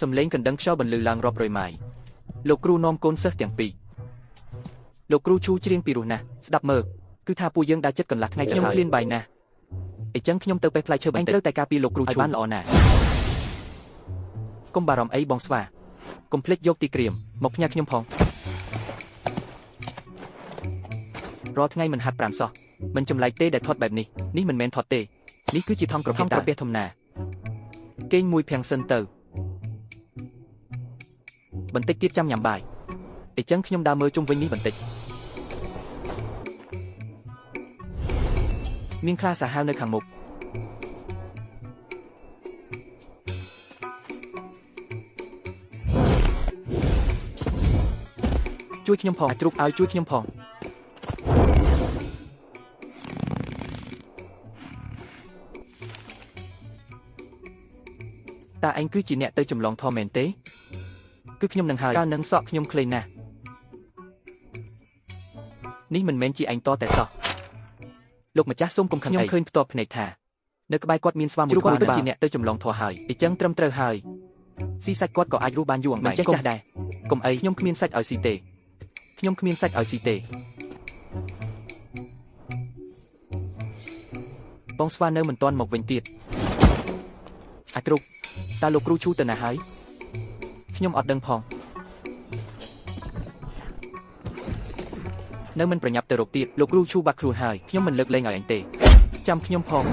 Sầm lên cần đấng sau bần lư lang rọp rồi mày. Lục cru nom côn sớt tiếng pi. Lục cru chu chiêng pi nè, đập mờ. Cứ tha pu dương đã chết cần lạc ngay nhom liên bài nè. Ấy chẳng nhom tơ pe play chơi anh tới tay ca pi lục cru chu bán lọ nè. Công bà ròm ấy bong sva. Complete dốc ti kriềm, mọc nhạc nhom phong. รอថ្ងៃមិនហាត់ប្រាំសោះមិនចម្លែកទេដែលថត់បែបនេះនេះមិនមែនថត់ទេនេះគឺជាថង់ក្រពះធម្មតាគេងមួយភាំងសិនទៅបន្តិចទៀតចាំញ៉ាំបាយអញ្ចឹងខ្ញុំដើរមើលជុំវិញនេះបន្តិចមានខ្លាសាហាវនៅខាងមុខជួយខ្ញុំផងអាចរូបឲ្យជួយខ្ញុំផងតើឯងគឺជាអ្នកទៅចម្លងធម៌មែនទេគឺខ្ញុំនឹងហើយកាលនឹងសក់ខ្ញុំក្លែងណាស់នេះមិនមែនជាឯងតតែសោះលោកម្ចាស់សូមកុំខឹងខ្ញុំឃើញផ្ទាល់ភ្នែកថានៅក្បែរគាត់មានស្វាមួយក្បាលជាអ្នកទៅចម្លងធម៌ហើយអញ្ចឹងត្រឹមត្រូវហើយស៊ីសាច់គាត់ក៏អាចរស់បានយូរអង្វែងចេះចាស់ដែរកុំអីខ្ញុំគ្មានសាច់ឲ្យស៊ីទេខ្ញុំគ្មានសាច់ឲ្យស៊ីទេបងស្វានៅមិនទាន់មកវិញទៀតអាគ្រូតើលោកគ្រូឈូទៅណាហើយខ្ញុំអត់ដឹងផងនៅមិនប្រញាប់ទៅរកទៀតលោកគ្រូឈូបាក់ខ្លួនហើយខ្ញុំមិនលើកលែងឲ្យអញទេចាំខ្ញុំផង